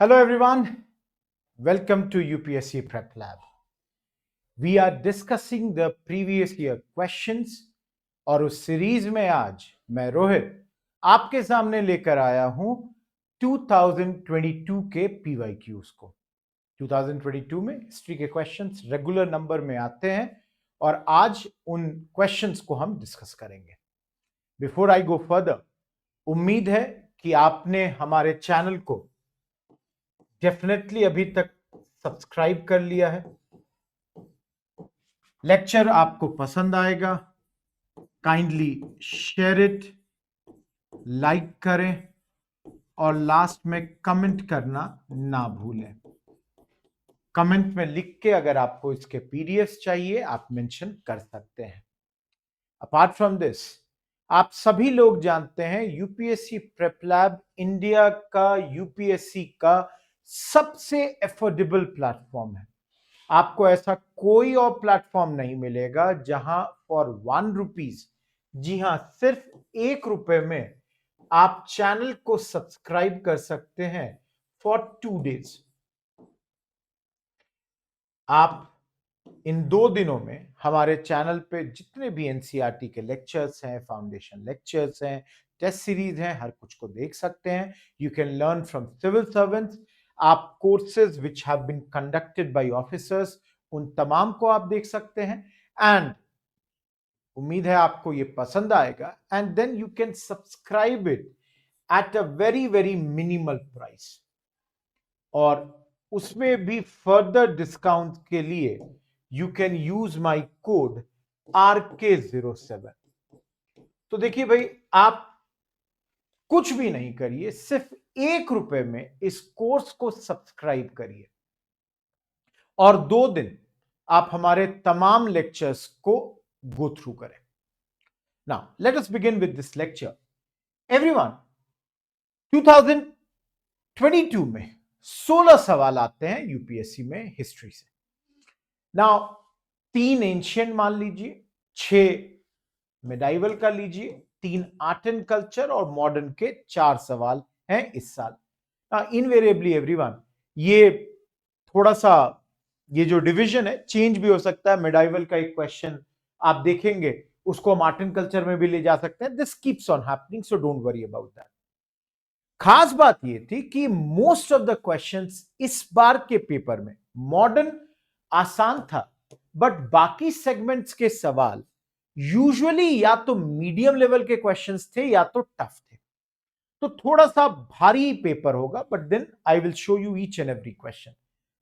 Hello everyone, welcome to UPSC Prep Lab. We are discussing the previous year questions और उस series में आज मैं रोहित आपके सामने लेकर आया हूं 2022 के PYQs को। 2022 में हिस्ट्री के क्वेश्चंस रेगुलर नंबर में आते हैं और आज उन क्वेश्चंस को हम डिस्कस करेंगे। बिफोर आई गो फर्दर, उम्मीद है कि आपने हमारे चैनल को डेफिनेटली अभी तक सब्सक्राइब कर लिया है। लेक्चर आपको पसंद आएगा, काइंडली शेयर इट, लाइक करें और लास्ट में कमेंट करना ना भूलें। कमेंट में लिख के अगर आपको इसके पीडीएफ चाहिए आप मेंशन कर सकते हैं। अपार्ट फ्रॉम दिस, आप सभी लोग जानते हैं यूपीएससी प्रेप लैब इंडिया का यूपीएससी का सबसे एफोर्डेबल प्लेटफॉर्म है। आपको ऐसा कोई और प्लेटफॉर्म नहीं मिलेगा जहां फॉर ₹1, जी हां सिर्फ ₹1 में आप चैनल को सब्सक्राइब कर सकते हैं फॉर 2 डेज। आप इन 2 दिनों में हमारे चैनल पे जितने भी एनसीईआरटी के लेक्चर्स हैं, फाउंडेशन लेक्चर्स हैं, टेस्ट सीरीज हैं, हर कुछ को देख सकते हैं। You can learn from civil servants. आप courses which have been conducted by officers, उन तमाम को आप देख सकते हैं। एंड उम्मीद है आपको ये पसंद आएगा। And then you can subscribe it at a very very minimal price, और उसमें भी फर्दर डिस्काउंट के लिए you can use my code RK07। तो देखिए भाई, आप कुछ भी नहीं करिए, सिर्फ ₹1 में इस कोर्स को सब्सक्राइब करिए और 2 दिन आप हमारे तमाम लेक्चर्स को गो थ्रू करें। Now let us begin with this lecture. Everyone, 2022 में 16 सवाल आते हैं यूपीएससी में हिस्ट्री से। नाउ 3 एंशियंट मान लीजिए, 6 मिडाइवल का लीजिए, 3 आर्ट एंड कल्चर और मॉडर्न के 4 सवाल हैं इस साल। इनवेरिएबली एवरीवन, ये थोड़ा सा ये जो डिवीजन है चेंज भी हो सकता है। मिडाइवल का एक क्वेश्चन आप देखेंगे, उसको हम आर्ट एंड कल्चर में भी ले जा सकते हैं। This keeps on happening, so don't worry about that. खास बात यह थी कि मोस्ट ऑफ द क्वेश्चंस इस बार के पेपर में मॉडर्न आसान था, बट बाकी सेगमेंट्स के सवाल यूजुअली या तो मीडियम लेवल के क्वेश्चंस थे या तो टफ थे। तो थोड़ा सा भारी पेपर होगा, but then I will show you each and every question.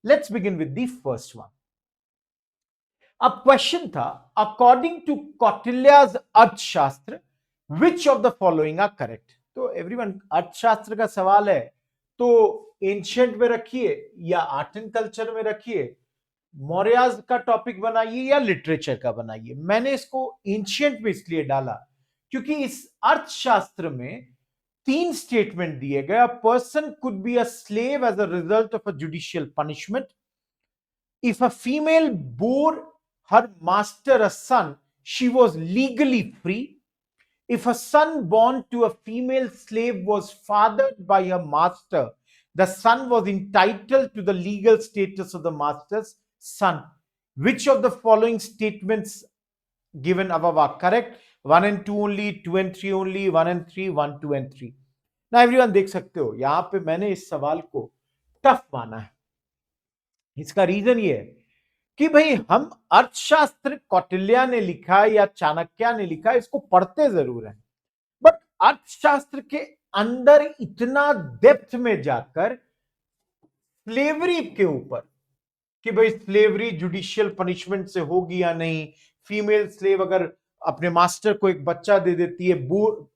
Let's begin with the first one. अब क्वेश्चन था, according to Kautilya's Arthashastra which of the following are correct. तो एवरीवन, अर्थशास्त्र का सवाल है तो एंशिएंट में रखिए या आर्ट एंड कल्चर में रखिए, मौर्याज का टॉपिक बनाइए या लिटरेचर का बनाइए। मैंने इसको एंशिएंट में इसलिए डाला क्योंकि इस अर्थशास्त्र में 3 स्टेटमेंट दिए गए। A person could be a slave as a result of a judicial punishment. If a female bore her master a son, she was legally free. If a son born to a female slave was fathered by her master, the son was entitled to the legal status of the master's son. Which of the following statements given above are correct? 1 and 2 only, 2 and 3 only, 1 and 3, 1, 2 and 3. Now everyone देख सकते हो, यहां पे मैंने इस सवाल को tough माना है। इसका रीजन ये है कि भाई हम अर्थशास्त्र कौटिल्या ने लिखा या चाणक्य ने लिखा, इसको पढ़ते जरूर हैं, बट अर्थशास्त्र के अंदर इतना डेप्थ में जाकर स्लेवरी के ऊपर कि भाई स्लेवरी जुडिशियल पनिशमेंट से होगी या नहीं, फीमेल स्लेव अगर अपने मास्टर को एक बच्चा दे देती है,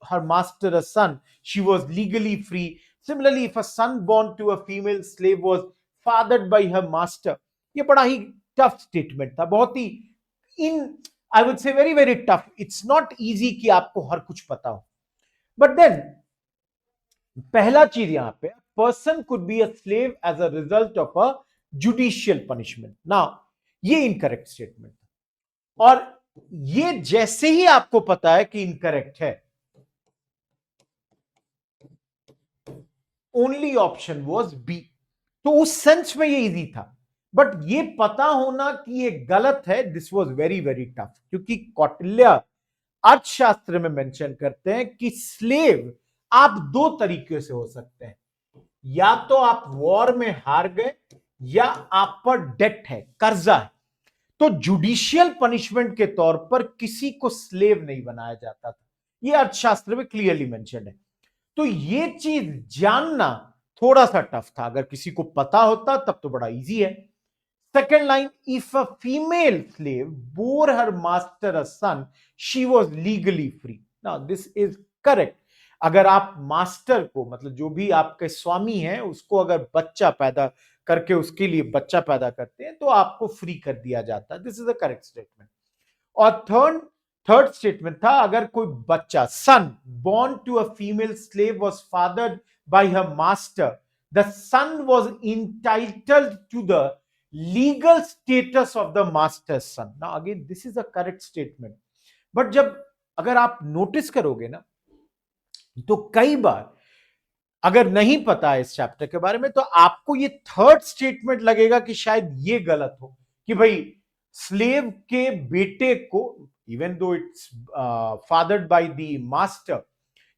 her master a son, she was legally free. Similarly if a son born to a female slave was fathered by her master. ये बड़ा ही टफ स्टेटमेंट था, बहुत ही in I would say very very tough. It's not easy कि आपको हर कुछ पता हो, बट देन पहला चीज यहां पे, person could be a slave as a result of a judicial punishment. Now ये इनकरेक्ट स्टेटमेंट, और ये जैसे ही आपको पता है कि इनकरेक्ट है, ओनली ऑप्शन वाज बी। तो उस सेंस में ये इजी था, बट ये पता होना कि ये गलत है, this was very very tough, क्योंकि कौटिल्य अर्थशास्त्र में मेंशन करते हैं कि स्लेव आप दो तरीके से हो सकते हैं, या तो आप वॉर में हार गए या आप पर डेट है, कर्जा है, तो जुडिशियल पनिशमेंट के तौर पर किसी को स्लेव नहीं बनाया जाता था, ये अर्थशास्त्र में क्लियरली मेंशन है। तो ये चीज जानना थोड़ा सा टफ था, अगर किसी को पता होता तब तो बड़ा इजी है। Second line, if a female slave bore her master a son she was legally free. Now this is correct. अगर आप मास्टर को, मतलब जो भी आपके स्वामी हैं, उसको अगर बच्चा पैदा करके उसके लिए बच्चा पैदा करते हैं तो आपको फ्री कर दिया जाता है, this is a correct statement. और थर्ड स्टेटमेंट था, अगर कोई बच्चा सन born to a female slave was fathered by her master, the son was entitled to the legal status of the master's son. Now again this is a correct statement, but जब अगर आप notice करोगे ना, तो कई बार अगर नहीं पता है इस चैप्टर के बारे में तो आपको ये थर्ड स्टेटमेंट लगेगा कि शायद ये गलत हो, कि भाई स्लेव के बेटे को, even though it's fathered by the master,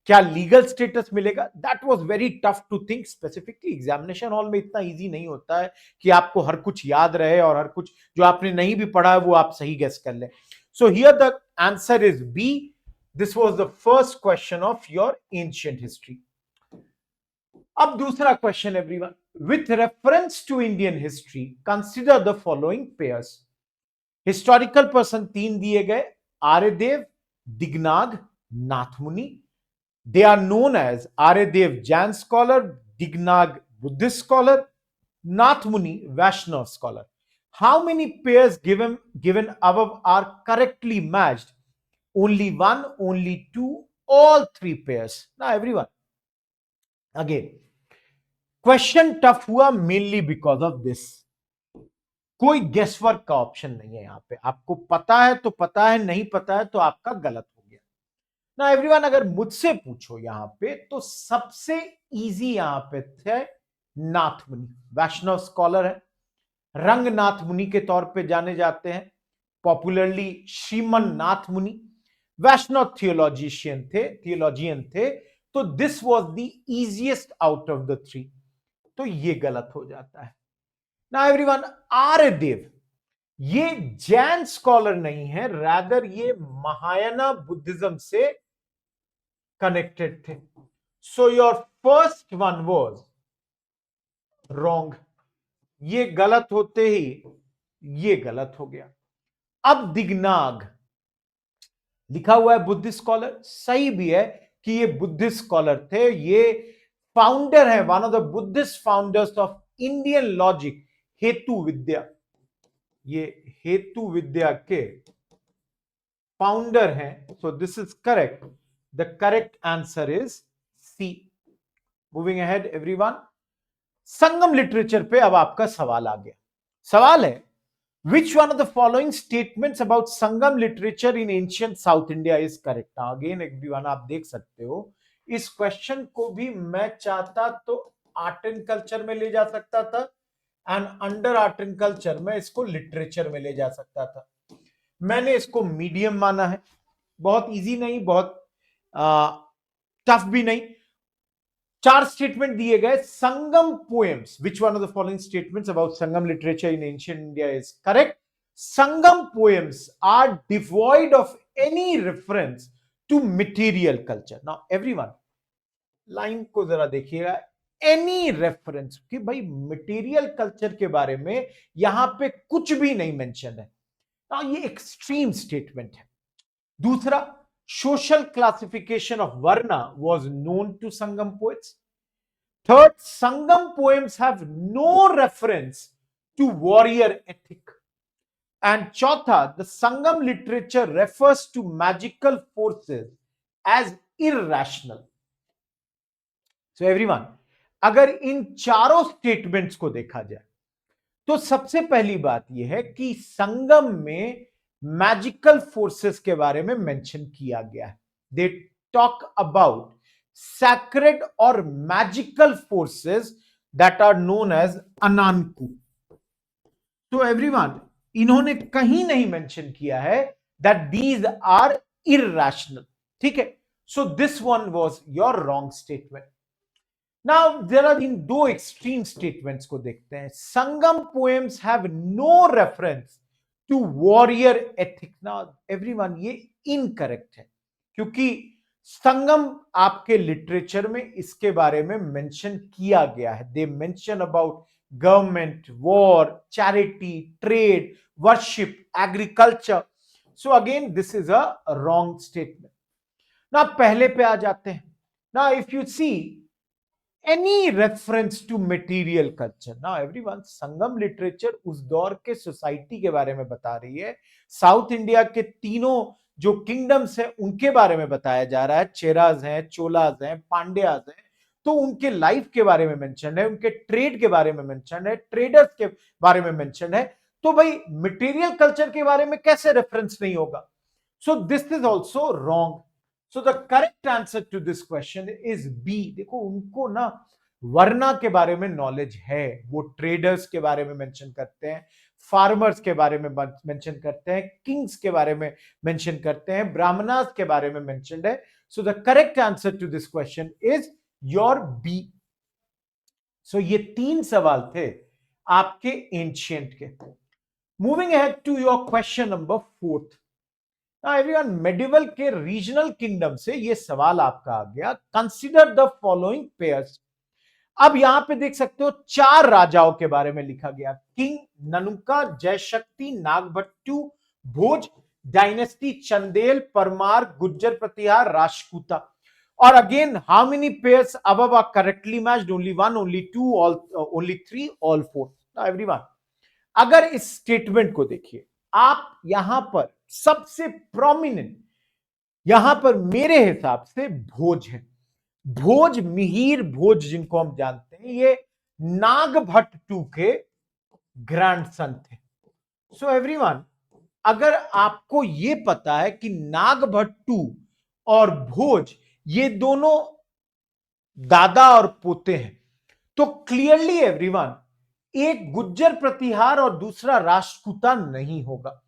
क्या लीगल स्टेटस मिलेगा? That was very tough to think specifically. Examination hall में इतना इजी नहीं होता है कि आपको हर कुछ याद रहे और हर कुछ जो आपने नहीं भी पढ़ा है वो आप सही गेस कर लें। So here the answer is B, this was the first question of your ancient history. अब दूसरा question everyone, with reference to Indian history consider the following pairs. Historical person तीन दिए गए, Aryadeva, Dignaga, Nathamuni. They are known as Aryadev Jain scholar, Dignag Buddhist scholar, Nath Muni Vaishnav scholar. How many pairs given above are correctly matched? Only one, only two, all three pairs. Now everyone, again, question tough हुआ mainly because of this. कोई guess work का option नहीं है यहां पे, आपको पता है तो पता है, नहीं पता है तो आपका गलत हो गया ना एवरीवन। अगर मुझसे पूछो यहां पे तो सबसे इजी यहां पे थे नाथ मुनि, वैष्णव स्कॉलर है, रंगनाथ मुनि के तौर पे जाने जाते हैं, पॉपुलरली श्रीमन नाथ मुनि, वैष्णव थियोलॉजियन थे। तो this was the easiest out of the three, तो ये गलत हो जाता है ना एवरीवन। आर्यदेव ये जैन स्कॉलर नहीं है, रादर ये महायाना बुद्धिज्म से कनेक्टेड थे। So your first one was wrong, ये गलत होते ही ये गलत हो गया। अब दिगनाग लिखा हुआ है बुद्धिस्ट स्कॉलर, सही भी है कि ये बुद्धिस्ट स्कॉलर थे, ये फाउंडर है, one of the Buddhist founders of Indian logic, hetu vidya, ये हेतु विद्या के फाउंडर हैं। So this is correct, the correct answer is C. Moving ahead everyone, Sangam literature पे अब आपका सवाल आ गया। सवाल है, which one of the following statements about Sangam literature in ancient South India is correct? Again everyone आप देख सकते हो, इस क्वेश्चन को भी मैं चाहता तो आर्ट एंड कल्चर में ले जा सकता था, and under art and culture में इसको लिटरेचर में ले जा सकता था। मैंने इसको मीडियम माना है, बहुत इजी नहीं, बहुत टफ भी नहीं। चार स्टेटमेंट दिए गए, Sangam poems, which one of the following statements about Sangam literature in ancient India is correct? Sangam poems are devoid of any reference to material culture. Now everyone line को जरा देखिएगा, एनी रेफरेंस, कि भाई मटेरियल कल्चर के बारे में यहां पे कुछ भी नहीं मेंशन है। ये एक्सट्रीम स्टेटमेंट है। दूसरा, social classification of varna was known to Sangam poets. Third, Sangam poems have no reference to warrior ethic. And चौथा, the Sangam literature refers to magical forces as irrational. So everyone, अगर इन चारों स्टेटमेंट्स को देखा जाए तो सबसे पहली बात यह है कि संगम में मैजिकल फोर्सेस के बारे में मेंशन किया गया है। दे टॉक अबाउट सैक्रेड और magical forces that are known as Ananku. So everyone, इन्होंने कहीं नहीं मेंशन किया है that these are irrational. ठीक है? So this one was your wrong statement. Now there are इन दो extreme statements को देखते हैं. Sangam poems have no reference to warrior ethic. Now everyone, ये incorrect है, क्योंकि संगम आपके लिटरेचर में इसके बारे में मेंशन किया गया है. They mention about government, war, charity, trade, worship, agriculture. So again this is a wrong statement. ना पहले पे आ जाते हैं. ना if you see any reference to material culture. ना एवरीवन, संगम लिटरेचर उस दौर के सोसाइटी के बारे में बता रही है. साउथ इंडिया के तीनों जो किंगडम्स हैं उनके बारे में बताया जा रहा है. चेराज हैं, चोलाज हैं, पांड्याज हैं. तो उनके लाइफ के बारे में मेंशन है, उनके ट्रेड के बारे में मेंशन है, ट्रेडर्स के बारे में मेंशन है. तो भाई मटेरियल कल्चर के बारे में कैसे रेफरेंस नहीं होगा? So this is also wrong. So the correct answer to this question is B. देखो, उनको ना वर्ना के बारे में नॉलेज है. वो ट्रेडर्स के बारे में मेंशन करते हैं, फार्मर्स के बारे में मेंशन करते हैं, किंग्स के बारे में मेंशन करते हैं, ब्राह्मणास के बारे में मेंशन्ड है. So the correct answer to this question is your B. So ये तीन सवाल थे आपके एंशिएंट के. Moving ahead to your question number 4. Everyone, medieval के रीजनल किंगडम से ये सवाल आपका आ गया. Consider the following pairs. अब यहां पे देख सकते हो 4 राजाओं के बारे में लिखा गया. किंग ननुका, जयशक्ति, नागभट्टू, भोज, डायनेस्टी चंदेल, परमार, गुज्जर प्रतिहार, राजपूता. और again, how many pairs above are correctly matched? Only 1, only 2, only 3, all 4. Now everyone, अगर इस स्टेटमेंट को देखिए, आप यहां पर सबसे प्रोमिनेंट यहां पर मेरे हिसाब से भोज है. भोज, मिहिर भोज जिनको हम जानते हैं, ये नागभट्ट टू के ग्रैंडसन थे. सो एवरीवन, अगर आपको ये पता है कि नागभट्टू और भोज ये दोनों दादा और पोते हैं, तो क्लियरली एवरीवन, एक गुज्जर प्रतिहार और दूसरा राष्ट्रकूटा नहीं होगा.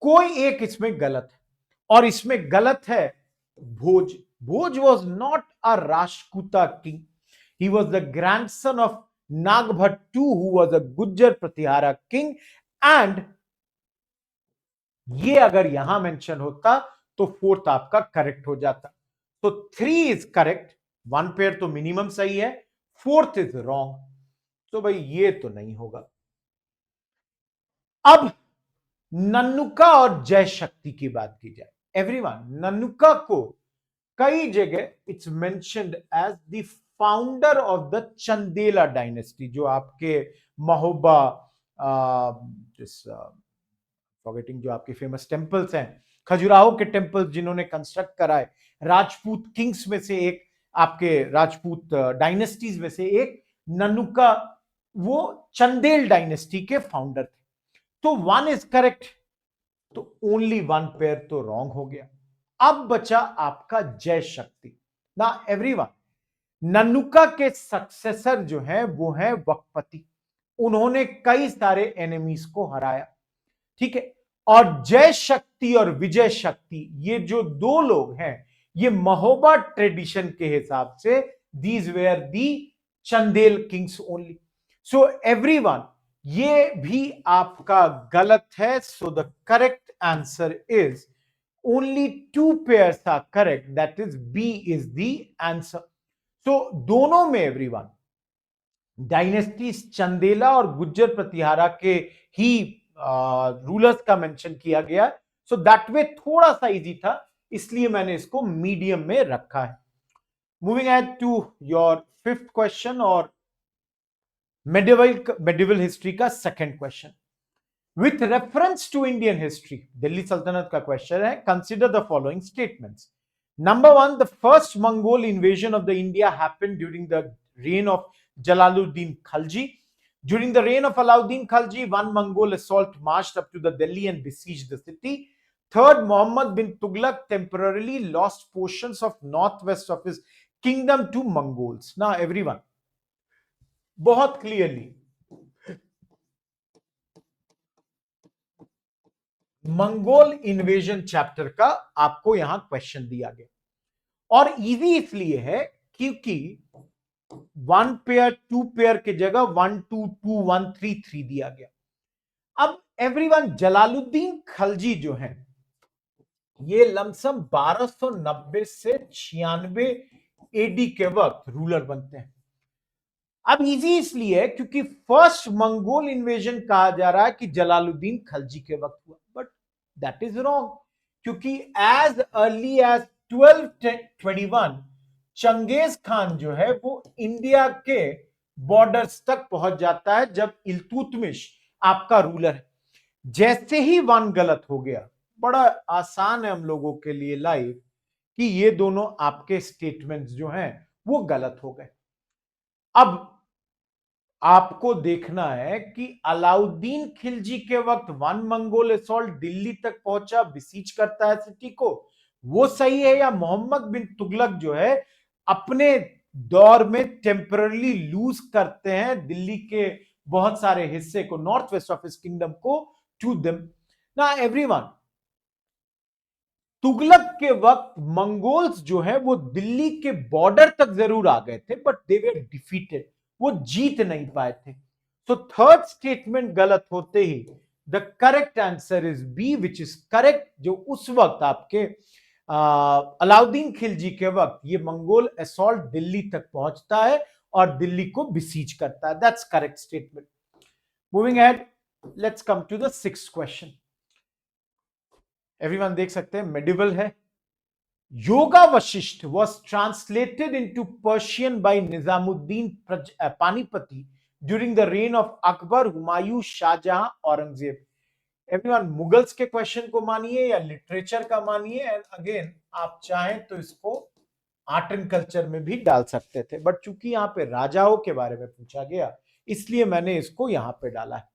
कोई एक इसमें गलत है, और इसमें गलत है भोज. भोज was not a Rashtrakuta king. He was the grandson of Nagbhattu, who was a Gujjar Pratihara king. And ये अगर यहां मेंशन होता तो 4th आपका करेक्ट हो जाता. तो 3 इज करेक्ट. 1 पेयर तो मिनिमम सही है. 4th is wrong. तो भाई ये तो नहीं होगा. अब नन्नुका और जय शक्ति की बात की जाए. एवरीवन, नन्नुका को कई जगह it's mentioned as the founder of the Chandela dynasty, जो आपके महोबा, फॉरगेटिंग, जो आपके फेमस टेंपल्स हैं, खजुराहो के टेंपल्स जिन्होंने कंस्ट्रक्ट कराए, राजपूत किंग्स में से एक, आपके राजपूत डायनेस्टीज में से एक नन्नुका, वो चंदेल डायनेस्टी के फाउंडर थे. तो 1 इज करेक्ट. तो ओनली 1 पेयर तो रॉन्ग हो गया. अब बचा आपका जय शक्ति. ना एवरीवन, नन्नुका के सक्सेसर जो है वो है वकपति. उन्होंने कई सारे एनिमीज को हराया. ठीक है. और जय शक्ति और विजय शक्ति, ये जो दो लोग हैं, ये महोबा ट्रेडिशन के हिसाब से these where the Chandel Kings only. So everyone, ये भी आपका गलत है. So the correct answer is only 2 pairs are correct. That is B is the answer. So दोनों में एवरीवन डायनेस्टीज चंदेला और गुज्जर प्रतिहारा के ही रूलर्स का मेंशन किया गया. सो दैट वे थोड़ा सा इजी था, इसलिए मैंने इसको मीडियम में रखा है. Moving ahead to your 5th question और मेडिवल हिस्ट्री का 2nd question. With reference to Indian history, Delhi सल्तनत का क्वेश्चन है. Consider the following statements. Number 1, the first Mongol invasion of the India happened during the reign of Jalaluddin Khalji. During the reign of Alauddin Khalji, one Mongol assault marched up to the Delhi and besieged the city. Third, Muhammad bin Tughlaq temporarily lost portions of northwest of his kingdom to Mongols. Now, everyone, बहुत clearly Mongol invasion chapter का आपको यहां question दिया गया और easy इसलिए है क्योंकि 1 पेयर 2 पेयर के जगह 1 2 2 1 3 3 दिया गया। अब एवरीवन जलालुद्दीन खलजी जो है ये लमसम 1290 से 96 एडी के वक्त रूलर बनते हैं। अब इजी इसलिए है क्योंकि फर्स्ट मंगोल इन्वेजन कहा जा रहा है कि जलालुद्दीन खलजी के वक्त हुआ, बट दैट इज रॉन्ग क्योंकि as early as 1221 Changez Khan जो है वो इंडिया के बॉर्डर्स तक पहुंच जाता है जब इल्तुतमिश आपका रूलर है। जैसे ही वन गलत हो गया, बड़ा आसान है हम लोगों के लिए लाइव कि ये दोनों आपके स्टेटमेंट्स जो हैं वो गलत हो गए। अब आपको देखना है कि अलाउद्दीन खिलजी के वक्त वन मंगोल असॉल्ट दिल्ली तक पहुंचा, बिसीज करता है सिटी को, वो सही है, या मोहम्मद बिन तुगलक जो है अपने दौर में टेम्पररी लूज करते हैं दिल्ली के बहुत सारे हिस्से को, north west of his kingdom को, टू देम। ना एवरीवन, तुगलक के वक्त मंगोल्स जो है वो दिल्ली के बॉर्डर तक जरूर आ गए थे, बट दे वर डिफीटेड, वो जीत नहीं पाए थे। तो थर्ड स्टेटमेंट गलत होते ही the correct answer is B, which is correct. जो उस वक्त आपके अलाउद्दीन खिलजी के वक्त ये मंगोल असॉल्ट दिल्ली तक पहुंचता है और दिल्ली को बिसीज करता है। That's correct statement. Moving ahead, let's come to the sixth question. Everyone देख सकते हैं मेडिवल है। Yoga Vashishtha was translated into Persian by Nizamuddin Panipati during the reign of Akbar, Humayun, Shahjahan, Aurangzeb. Everyone Mughals के क्वेश्चन को मानिए या लिटरेचर का मानिए, एंड अगेन आप चाहें तो इसको आर्ट एंड कल्चर में भी डाल सकते थे, बट चूंकि यहाँ पे राजाओं के बारे में पूछा गया इसलिए मैंने इसको यहां पे डाला है।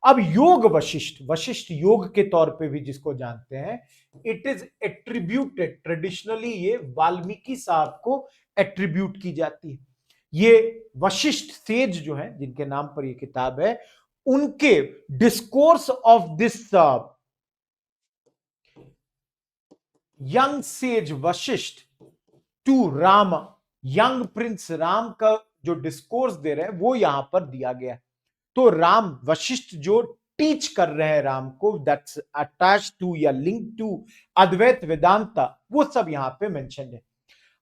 अब योग वशिष्ठ, वशिष्ठ योग के तौर पे भी जिसको जानते हैं, इट इज एट्रीब्यूटेड, ट्रेडिशनली ये वाल्मीकि साहब को एट्रीब्यूट की जाती है। ये वशिष्ठ सेज जो है जिनके नाम पर ये किताब है, उनके discourse of this young sage Vashishtha to Ram, young prince Ram का जो डिस्कोर्स दे रहे हैं वो यहां पर दिया गया है। तो राम वशिष्ठ जो टीच कर रहे हैं राम को, दैट्स अटैच टू या लिंक टू अद्वैत वेदांता, वो सब यहां पे मेंशन है।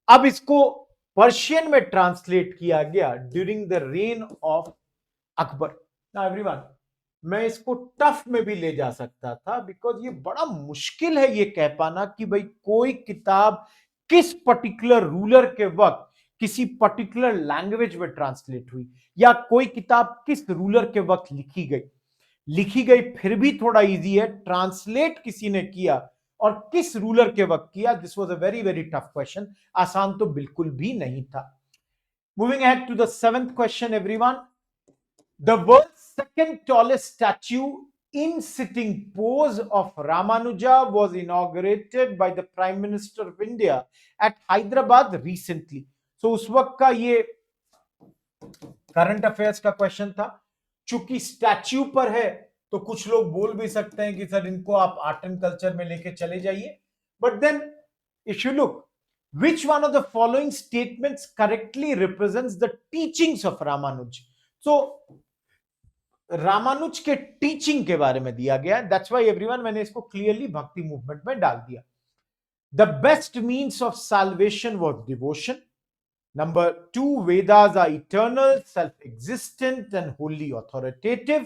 अब इसको पर्शियन में ट्रांसलेट किया गया during the rain of Akbar. ना एवरीवन, मैं इसको टफ में भी ले जा सकता था बिकॉज ये बड़ा मुश्किल है ये कह पाना कि भाई कोई किताब किस पर्टिकुलर रूलर के वक्त किसी पर्टिकुलर लैंग्वेज में ट्रांसलेट हुई, या कोई किताब किस रूलर के वक्त लिखी गई फिर भी थोड़ा इजी है, ट्रांसलेट किसी ने किया और किस रूलर के वक्त किया, this was a very very tough question, आसान तो बिल्कुल भी नहीं था। Moving ahead to the seventh question everyone. The world's second tallest statue in sitting pose of Ramanuja was inaugurated by the Prime Minister of India at Hyderabad recently. So उस वक्त का ये करंट अफेयर्स का question था। चूंकि statue पर है तो कुछ लोग बोल भी सकते हैं कि सर इनको आप आर्ट एंड कल्चर में लेके चले जाइए, but then if you look, which one of the following statements correctly represents the teachings of Ramanuj? So Ramanuj के टीचिंग के बारे में दिया गया, दैट्स व्हाई एवरीवन मैंने इसको क्लियरली भक्ति मूवमेंट में डाल दिया। The best means of salvation was devotion. Number 2, Vedas are eternal, self existent and holy authoritative.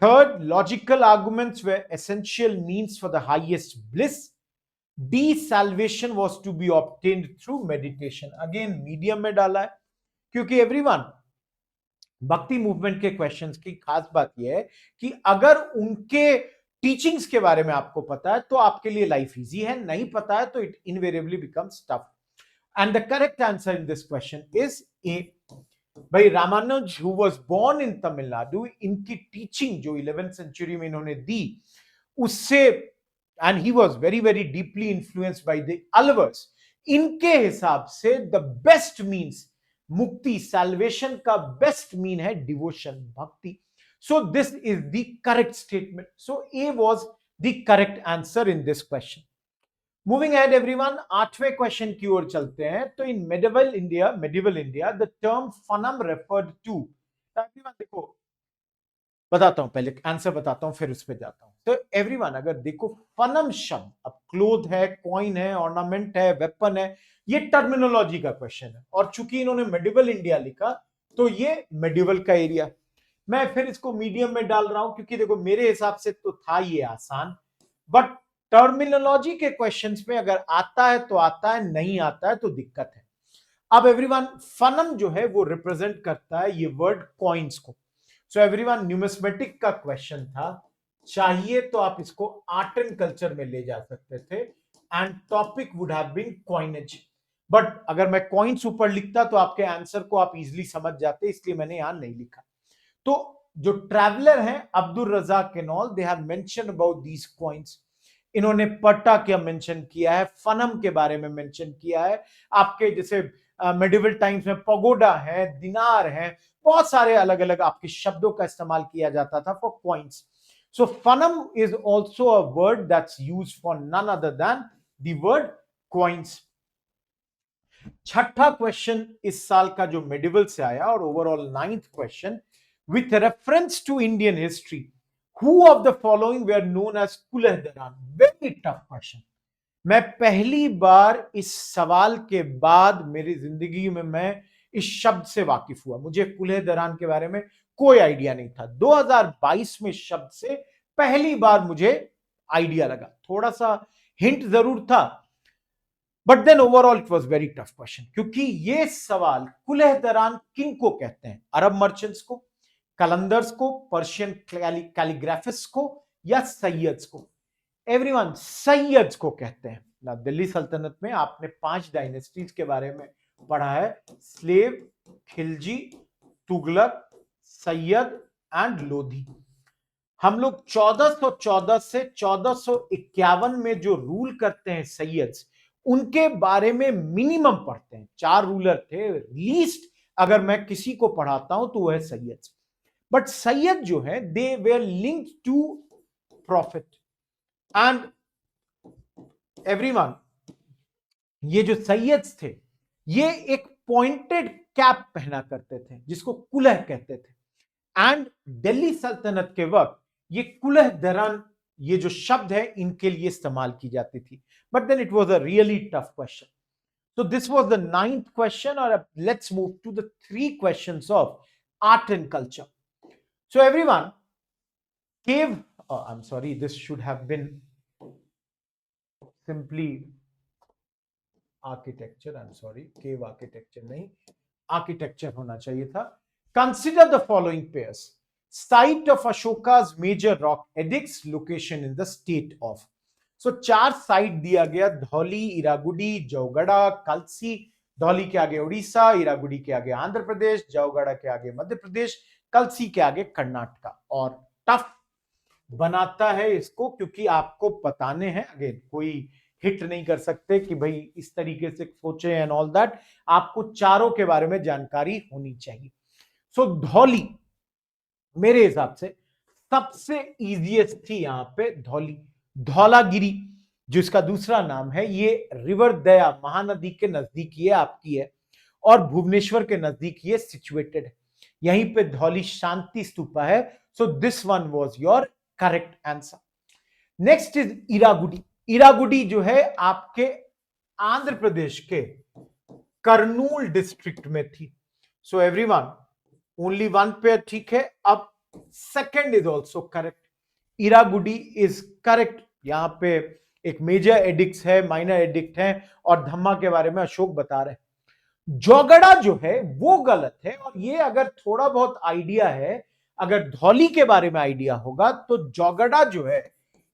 Third, logical arguments were essential means for the highest bliss. D, salvation was to be obtained through meditation। Again medium में डाला है क्योंकि everyone भक्ति movement के questions की खास बात यह है कि अगर उनके टीचिंग्स के बारे में आपको पता है तो आपके लिए लाइफ इजी है, नहीं पता है तो it invariably becomes tough. And the correct answer in this question is A. भाई Ramanuja who was born in Tamil Nadu, इनकी टीचिंग जो 11th सेंचुरी में इन्होंने दी उससे, and he was very very deeply influenced by the Alvars, इनके हिसाब से द बेस्ट मीन्स मुक्ति, सैल्वेशन का बेस्ट मीन है डिवोशन, भक्ति. So this is the correct statement. So A was the correct answer in this question. Moving ahead everyone, 8वें question की ओर चलते हैं. तो in medieval India the term fanam referred to. Everyone देखो, बताता हूं, पहले आंसर बताता हूं फिर उस पर जाता हूं. तो एवरीवन अगर देखो, फनम शब्द, अब क्लोथ है, कॉइन है, ऑर्नामेंट है, वेपन है, ये टर्मिनोलॉजी का क्वेश्चन है. और चूंकि इन्होंने मेडिवल इंडिया लिखा तो ये मेडिवल का एरिया. मैं फिर इसको मीडियम में डाल रहा हूं क्योंकि देखो मेरे हिसाब से तो था ये आसान, बट टर्मिनोलॉजी के क्वेश्चंस में अगर आता है तो आता है, नहीं आता है तो दिक्कत है. अब एवरीवन, फनम जो है वो रिप्रेजेंट करता है ये वर्ड कॉइन्स को. सो एवरीवन, न्यूमिस्मेटिक का क्वेश्चन था. चाहिए तो आप इसको आर्ट एंड कल्चर में ले जा सकते थे and topic would have been coinage. But अगर मैं कॉइन्स ऊपर लिखता तो आपके आंसर को आप इजीली समझ जाते, इसलिए मैंने यहां नहीं लिखा. तो जो ट्रैवलर हैं Abdul Razzaq and all, they have mention about these coins. इन्होंने पट्टा क्या मेंशन किया है, फनम के बारे में मेंशन किया है. आपके जैसे मेडिवल टाइम्स में पगोडा है, दिनार है, बहुत सारे अलग अलग आपके शब्दों का इस्तेमाल किया जाता था for coins. So fanam is also a word that's used for none other than the word coins. छठा क्वेश्चन इस साल का जो मेडिवल से आया और overall 9th question, with reference to Indian history, who of the following were known as कुलह दरान? Very tough question. मैं पहली बार इस सवाल के बाद मेरी जिंदगी में मैं इस शब्द से वाकिफ हुआ. मुझे कुलह दरान के बारे में कोई आइडिया नहीं था. 2022 में शब्द से पहली बार मुझे आइडिया लगा. थोड़ा सा हिंट जरूर था, but then overall it was very tough question. क्योंकि ये सवाल, कुलह दरान किन को कहते हैं? अरब मर्चेंट्स को, कलंदर्स को, पर्शियन कैलीग्राफिस्ट को, या सैयद्स को? एवरीवन, सैयद्स को कहते हैं ना. दिल्ली सल्तनत में आपने 5 डायनेस्टीज के बारे में पढ़ा है: स्लेव, खिलजी, तुगलक, सैयद एंड लोधी. हम लोग 1414 से 1451 में जो रूल करते हैं सैयद्स, उनके बारे में मिनिमम पढ़ते हैं. 4 रूलर थे लीस्ट. अगर मैं किसी को पढ़ाता हूं तो वह है सैयद्स. बट सैयद जो है, they were linked to profit. And everyone, ये जो सैयद्स थे, ये एक पॉइंटेड कैप पहना करते थे जिसको कुलह कहते थे. एंड दिल्ली सल्तनत के वक्त ये कुलह दरान, ये जो शब्द है, इनके लिए इस्तेमाल की जाती थी. But then it was a really tough question. So this was the 9th question. Or let's move to the 3 questions of art and culture. So everyone, cave, I'm sorry, this should have been simply architecture. I'm sorry, cave architecture नहीं, architecture होना चाहिए था. Consider the following pairs. Site of Ashoka's major rock edicts, location in the state of. So 4 site दिया गया: धौली, इरागुडी, जौगड़ा, कलसी. धौली के आगे उड़ीसा, इरागुडी के आगे आंध्र प्रदेश, जौगड़ा के आगे मध्य प्रदेश, कलसी के आगे कर्नाटका. और टफ बनाता है इसको क्योंकि आपको बताने हैं. अगेन, कोई हिट नहीं कर सकते कि भाई इस तरीके से सोचे एंड ऑल दैट. आपको चारों के बारे में जानकारी होनी चाहिए. सो धौली मेरे हिसाब से सबसे इजीएस्ट थी यहां पे. धौली, धौलागिरी जो इसका दूसरा नाम है, ये रिवर दया महानदी के नजदीक ये आपकी है और भुवनेश्वर के नजदीक ये सिचुएटेड है. यहीं पे धौली शांति स्तूपा है. So this one was your correct answer. Next is Erragudi. Erragudi जो है आपके आंध्र प्रदेश के कर्नूल डिस्ट्रिक्ट में थी. सो एवरीवन, ओनली 1 पेयर ठीक है. अब second is also correct. Erragudi is correct. यहां पे एक मेजर एडिक्ट है, माइनर एडिक्ट है, और धम्मा के बारे में अशोक बता रहे हैं. जौगड़ा जो है वो गलत है. और ये अगर थोड़ा बहुत आइडिया है, अगर धौली के बारे में आइडिया होगा, तो जौगड़ा जो है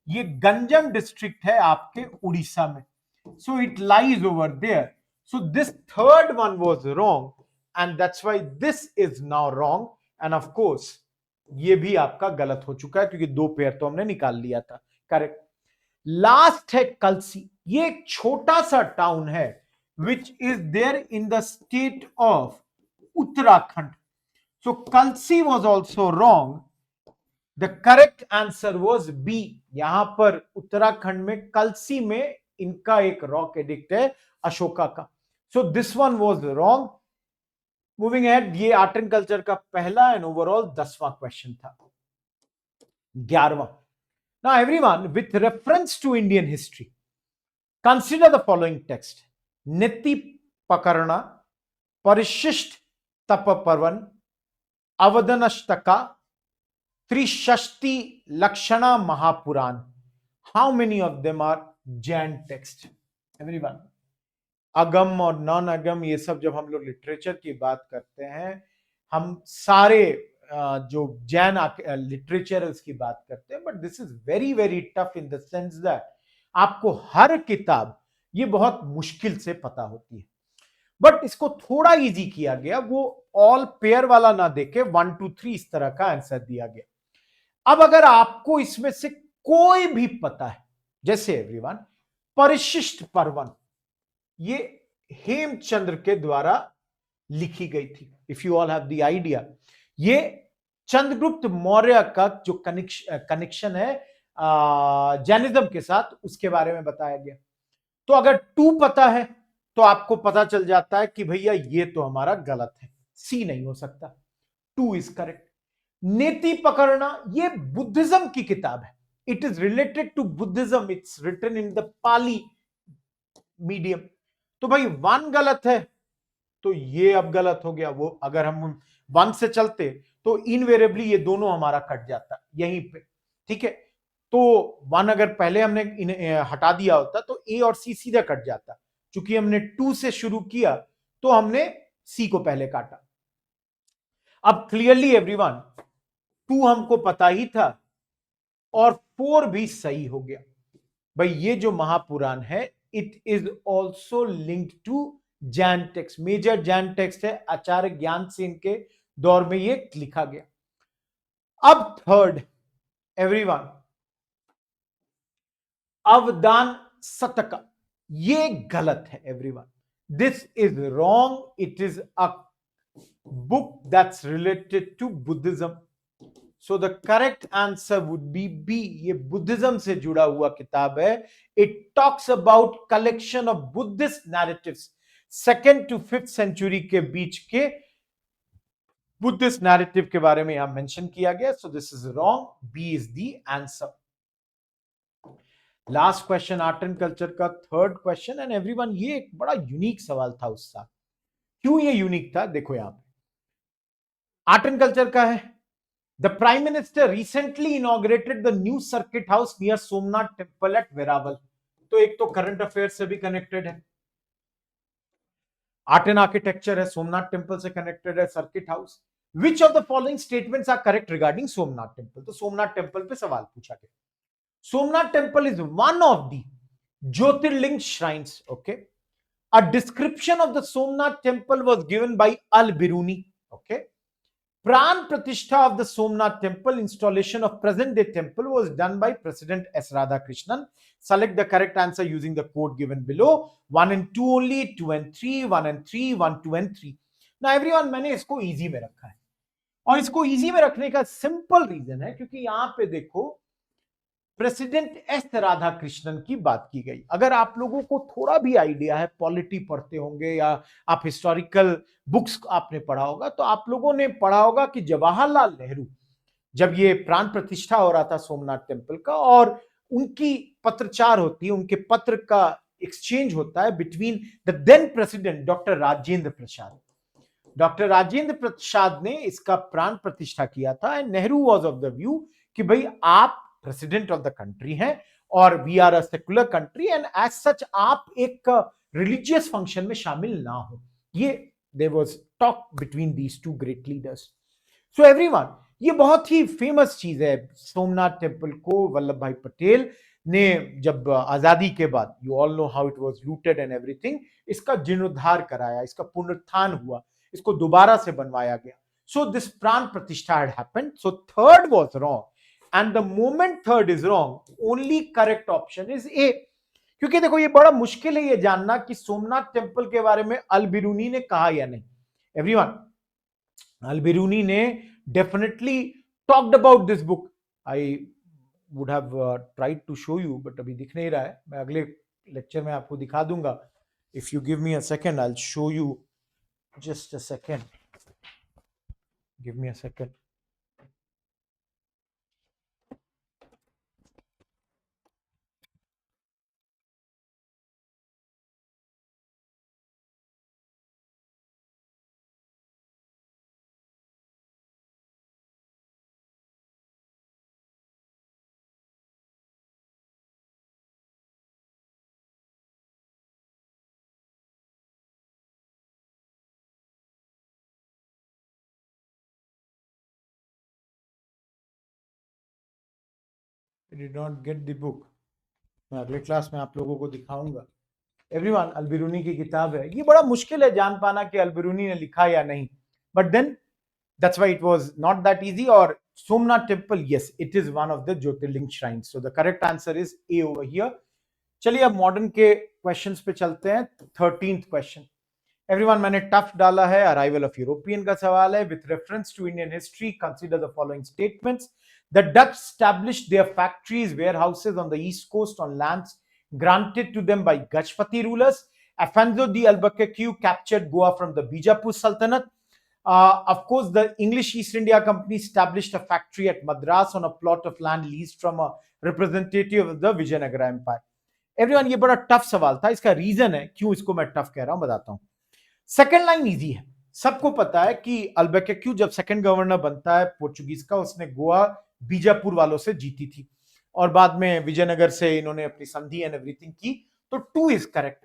ये गंजम डिस्ट्रिक्ट है आपके उड़ीसा में. So it lies over there. So this third one was wrong and that's why this is now wrong. And of course ये भी आपका गलत हो चुका है क्योंकि 2 पेयर तो हमने निकाल लिया था. करेक्ट. लास्ट है कलसी. ये एक छोटा सा टाउन है which is there in the state of Uttarakhand. So Kalsi was also wrong. The correct answer was B. यहां पर उत्तराखंड में कलसी में इनका एक रॉक एडिक्ट है अशोका का. So this one was wrong. Moving ahead, ये आर्ट एंड कल्चर का पहला एंड ओवरऑल 10वां क्वेश्चन था. 11वां. Now everyone, with reference to Indian history, consider the following text. Niti Pakarna, Parishist Tapaparvan, Avadanashtaka, Trishashti Lakshana Mahapuran. How many of them are Jain text? Everyone. अगम और non अगम ये सब जब हम लोग literature की बात करते हैं, हम सारे जो जैन लिटरेचर है उसकी बात करते हैं, but this is very very tough in the sense that आपको हर किताब ये बहुत मुश्किल से पता होती है, बट इसको थोड़ा इजी किया गया. वो ऑल पेयर वाला ना देके 1 2 3 इस तरह का आंसर दिया गया. अब अगर आपको इसमें से कोई भी पता है, जैसे एवरीवन परिशिष्ट पर्वन, ये हेमचंद्र के द्वारा लिखी गई थी. If you all have the idea, ये चंद्रगुप्त मौर्य का जो कनेक्शन है जैनिज्म के साथ, उसके बारे में बताया गया. तो अगर 2 पता है तो आपको पता चल जाता है कि भैया ये तो हमारा गलत है, सी नहीं हो सकता. 2 इज करेक्ट. नीति पकड़ना, ये बुद्धिज्म की किताब है. It is related to Buddhism. It's written in the Pali medium. तो भाई 1 गलत है, तो ये अब गलत हो गया. वो अगर हम 1 से चलते तो इनवेरिएबली ये दोनों हमारा कट जाता यहीं पे. ठीक है, तो 1 अगर पहले हमने हटा दिया होता तो ए और सी सीधा कट जाता. चूंकि हमने 2 से शुरू किया तो हमने सी को पहले काटा. अब क्लियरली एवरीवन 2 हमको पता ही था और 4 भी सही हो गया. भाई ये जो महापुराण है, it is also linked to Jain text. Major Jain text है. आचार्य ज्ञान सेन के दौर में ये लिखा गया. अब थर्ड एवरीवन, अवदान शतक, ये गलत है everyone. This is wrong. It is a book that's related to Buddhism. So the correct answer would be B. ये बुद्धिज्म से जुड़ा हुआ किताब है. It talks about collection of Buddhist narratives. 2nd to 5th century के बीच के Buddhist narrative के बारे में यहां मेंशन किया गया. So this is wrong. B is the answer. Last question art and culture का, थर्ड क्वेश्चन. एंड एवरीवन, ये एक बड़ा यूनिक सवाल था उस साल. क्यों ये यूनिक था, देखो यहां पे आर्ट एंड कल्चर का है. The Prime Minister recently inaugurated the new circuit house near Somnath Temple at Verawal. तो एक तो करंट अफेयर से भी कनेक्टेड है, आर्ट एंड आर्किटेक्चर है, सोमनाथ टेम्पल से कनेक्टेड है, circuit house. Which of the following statements are correct regarding Somnath temple? तो सोमनाथ टेम्पल पे सवाल पूछा गया. Somnath temple is one of the Jyotirling shrines. Okay, a description of the Somnath temple was given by Al-Biruni. Okay, Pran Pratishtha of the Somnath temple, installation of present day temple, was done by President S. Radhakrishnan. Select the correct answer using the code given below. 1 and 2 only, 2 and 3, 1 and 3, 1, 2 and 3. Now everyone, मैंने इसको easy में रखा है, और इसको easy में रखने का सिंपल रीजन है क्योंकि यहां पे देखो प्रेसिडेंट एस राधाकृष्णन की बात की गई. अगर आप लोगों को थोड़ा भी आइडिया है, पॉलिटी पढ़ते होंगे या आप हिस्टोरिकल बुक्स आपने पढ़ा होगा, तो आप लोगों ने पढ़ा होगा कि जवाहरलाल नेहरू जब ये प्राण प्रतिष्ठा हो रहा था सोमनाथ टेम्पल का, और उनकी पत्रचार होती है, उनके पत्र का एक्सचेंज होता है between the then president doctor Rajendra Prasad. Doctor Rajendra Prasad ने इसका प्राण प्रतिष्ठा किया था. And Nehru was of the view कि भाई आप प्रेसिडेंट ऑफ द कंट्री हैं और we are a secular country, and as such आप एक रिलीजियस फंक्शन में शामिल ना हो. ये there was talk between these two great leaders. So everyone, ये बहुत ही फेमस चीज है. सोमनाथ टेम्पल को वल्लभ भाई पटेल ने जब आजादी के बाद, you all know how it was looted and everything, इसका जीर्णोद्धार कराया, इसका पुनरुत्थान हुआ, इसको दोबारा से बनवाया गया. सो दिस प्राण प्रतिष्ठा had happened. So third was wrong. And the moment third is wrong, only correct option is A. क्योंकि देखो ये बड़ा मुश्किल है ये जानना कि सोमनाथ टेम्पल के बारे में अल बिरूनी ने कहा या नहीं. एवरीवन, अल्बिरूनी ने definitely talked about this book. I would have tried to show you, but अभी दिख नहीं रहा है. मैं अगले लेक्चर में आपको दिखा दूंगा. If you give me a second, I will show you. Just a second, give me a second. Did not get the book. मैं अगले क्लास में आप लोगों को दिखाऊंगा. एवरीवन, अल्बिरूनी की किताब है. ये बड़ा मुश्किल है जान पाना कि अल्बिरूनी ने लिखा या नहीं, but then that's why it was not that easy. Or Somnath temple, yes, it is one of the Jyotirling shrines. So the correct answer is A over here. चलिए अब मॉडर्न के क्वेश्चंस पे चलते हैं. 13th question. एवरीवन, मैंने tough डाला है. Arrival of European का सवाल है. With reference to Indian history, consider the following statements. The Dutch established their factories, warehouses on the east coast on lands granted to them by Gajpati rulers. Afonso de Albuquerque captured Goa from the Bijapur Sultanate. Of course, the English East India Company established a factory at Madras on a plot of land leased from a representative of the Vijayanagara Empire. Everyone, ये बड़ा tough सवाल था. इसका reason है क्यों इसको मैं tough कह रहा हूं, बताता हूं. सेकंड लाइन इजी है. सबको पता है कि अल्बुकर्क जब सेकंड गवर्नर बनता है पोर्चुगीज का, उसने गोवा बीजापुर वालों से जीती थी और बाद में विजयनगर से इन्होंने अपनी संधि एंड एवरीथिंग की. तो 2 इज करेक्ट.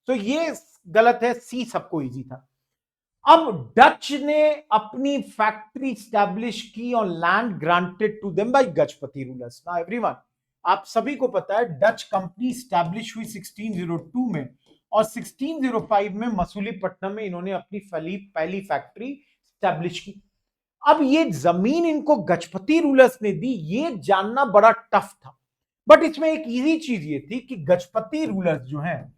तो ये गलत है. सी सबको इजी था. अब डच ने अपनी फैक्ट्री स्टैब्लिश की on land granted to them by Gajapati rulers. Now everyone, आप सभी को पता है डच कंपनी स्टैब्लिश हुई 1602 में और 1605 में मसूलीपट्टनम में इन्होंने अपनी पहली फैक्ट्री स्टैब्लिश की. अब ये जमीन इनको गजपति रूलर्स ने दी, ये जानना बड़ा टफ था. बट इसमें एक इजी चीज ये थी कि गजपति रूलर्स जो हैं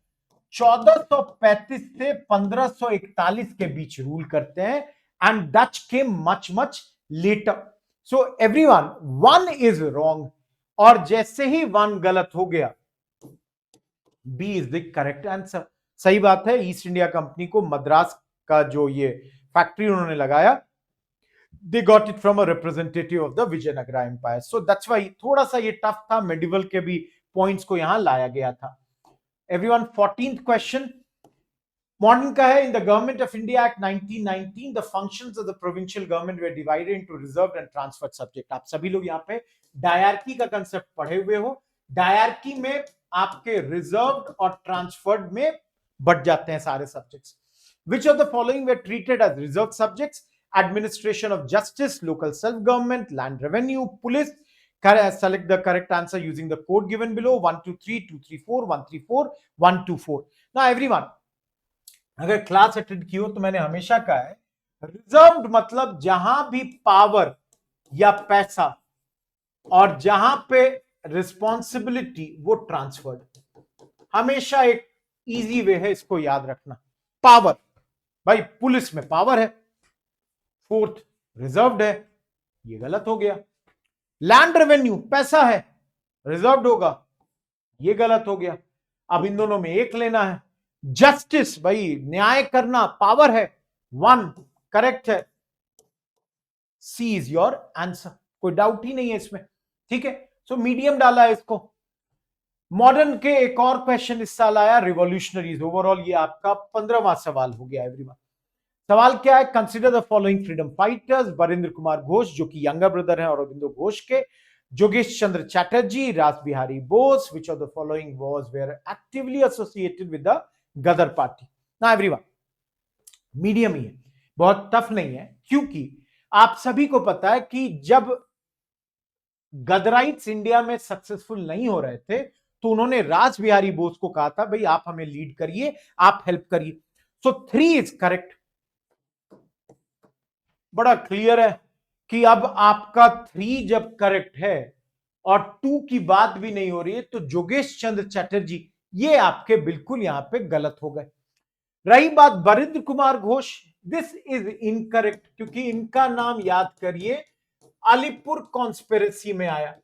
1435 से 1541 के बीच रूल करते हैं एंड डच के much much later. So everyone, 1 is wrong और जैसे ही 1 गलत हो गया, B is the correct answer. सही बात है. ईस्ट इंडिया कंपनी को मद्रास का जो ये फैक्ट्री उन्होंने लगाया, they got it from a representative of the Vijayanagara Empire. So that's why थोड़ा सा ये टफ था. मेडिवल के भी पॉइंट्स को यहां लाया गया था. एवरीवन, 14th क्वेश्चन मॉडर्न का है. In the government of India act 1919 the functions of the provincial government were divided into reserved and transferred subject. आप सभी लोग यहाँ पे डायरकी का कंसेप्ट पढ़े हुए हो. डायरकी में आपके रिजर्व्ड और ट्रांसफर्ड में बढ़ जाते हैं सारे subjects. Which of the following were treated as reserve subjects? Administration of justice, local self-government, land revenue, police. Select the correct answer using the code given below. 123 234 134 124. Now everyone, अगर class attend की हो तो मैंने हमेशा कहा है reserved मतलब जहां भी पावर या पैसा और जहां पे रिस्पॉन्सिबिलिटी वो ट्रांसफर्ड. हमेशा एक इजी वे है इसको याद रखना. पावर, भाई पुलिस में पावर है. 4th रिजर्व्ड है, ये गलत हो गया. लैंड रेवेन्यू पैसा है, रिजर्व्ड होगा, ये गलत हो गया. अब इन दोनों में एक लेना है. जस्टिस, भाई न्याय करना, पावर है, 1 करेक्ट है. सी इज योर आंसर. कोई डाउट ही नहीं है इसमें. ठीक है. सो मीडियम डाला है इसको. मॉडर्न के एक और क्वेश्चन इस साल आया, रिवॉल्यूशनरीज. ओवरऑल ये आपका 15वां सवाल हो गया. एवरीवन, सवाल क्या है? Consider the following freedom fighters. Varindra Kumar Ghosh, जो कि यंगर ब्रदर हैं अरविंदो घोष के. जोगेश Chandra Chatterjee, Rash Behari Bose. Which of the following was were actively associated with the Ghadar party? ना एवरीवन, मीडियम ही है, बहुत टफ नहीं है, क्योंकि आप सभी को पता है कि जब गदराइट्स इंडिया में सक्सेसफुल नहीं हो रहे थे तो उन्होंने रास बिहारी बोस को कहा था, भाई आप हमें लीड करिए, आप हेल्प करिए. सो 3 इज करेक्ट. बड़ा क्लियर है कि अब आपका 3 जब करेक्ट है और 2 की बात भी नहीं हो रही है, तो जोगेश चंद्र चैटर्जी ये आपके बिल्कुल यहां पे गलत हो गए. रही बात Varindra Kumar Ghosh, this is incorrect, क्योंकि इनका नाम याद करिए अलीपुर कॉन्स्पिरेसी में आया,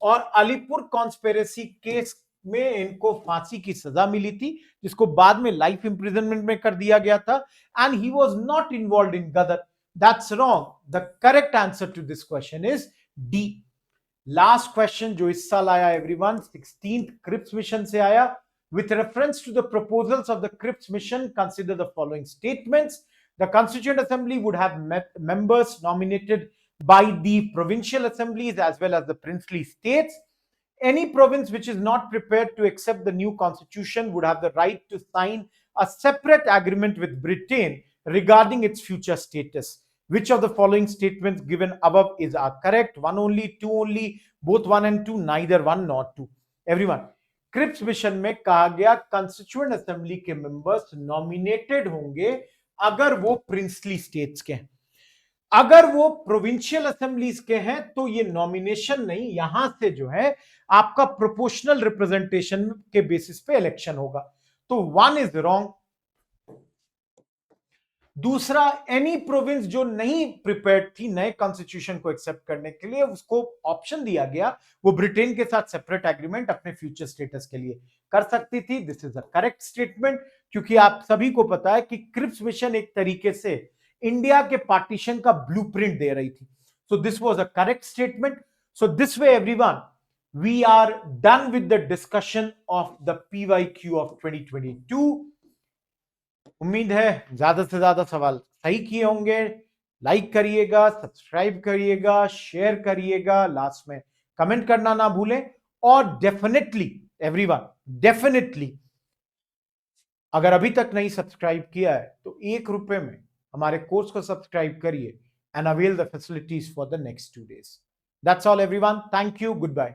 और अलीपुर कॉन्स्पिरेसी केस में इनको फांसी की सजा मिली थी, जिसको बाद में लाइफ इंप्रिजनमेंट में कर दिया गया था, and he was not involved in Ghadar. That's wrong. The correct answer to this question is D. Last question जो इस साल आया एवरीवन, 16th क्रिप्स मिशन से आया. With reference to the proposals of the Cripps mission, consider the following statements. The Constituent Assembly would have members nominated by the provincial assemblies as well as the princely states. Any province which is not prepared to accept the new constitution would have the right to sign a separate agreement with Britain regarding its future status. Which of the following statements given above are correct? One only, two only, both one and two, neither one nor two. Everyone, Cripps mission में कहा गया constituent assembly के members nominated होंगे अगर वो princely states के हैं. अगर वो प्रोविंशियल असेंबलीज के हैं तो ये नॉमिनेशन नहीं, यहां से जो है आपका प्रोपोर्शनल रिप्रेजेंटेशन के बेसिस पे इलेक्शन होगा. तो वन इज रॉन्ग. दूसरा, एनी प्रोविंस जो नहीं प्रिपेयर्ड थी नए कॉन्स्टिट्यूशन को एक्सेप्ट करने के लिए, उसको ऑप्शन दिया गया वो ब्रिटेन के साथ सेपरेट एग्रीमेंट अपने फ्यूचर स्टेटस के लिए कर सकती थी. This is a correct statement, क्योंकि आप सभी को पता है कि क्रिप्स मिशन एक तरीके से इंडिया के पार्टीशन का ब्लूप्रिंट दे रही थी. So this was a correct statement. So this way everyone, we are done with the discussion of the PYQ of 2022. उम्मीद है ज्यादा से ज्यादा सवाल सही किए होंगे. लाइक करिएगा, सब्सक्राइब करिएगा, शेयर करिएगा, लास्ट में कमेंट करना ना भूलें. और डेफिनेटली एवरीवन, डेफिनेटली अगर अभी तक नहीं सब्सक्राइब किया है तो ₹1 में हमारे कोर्स को सब्सक्राइब करिए and avail the facilities for the next 2 days. That's all everyone. Thank you. Good bye.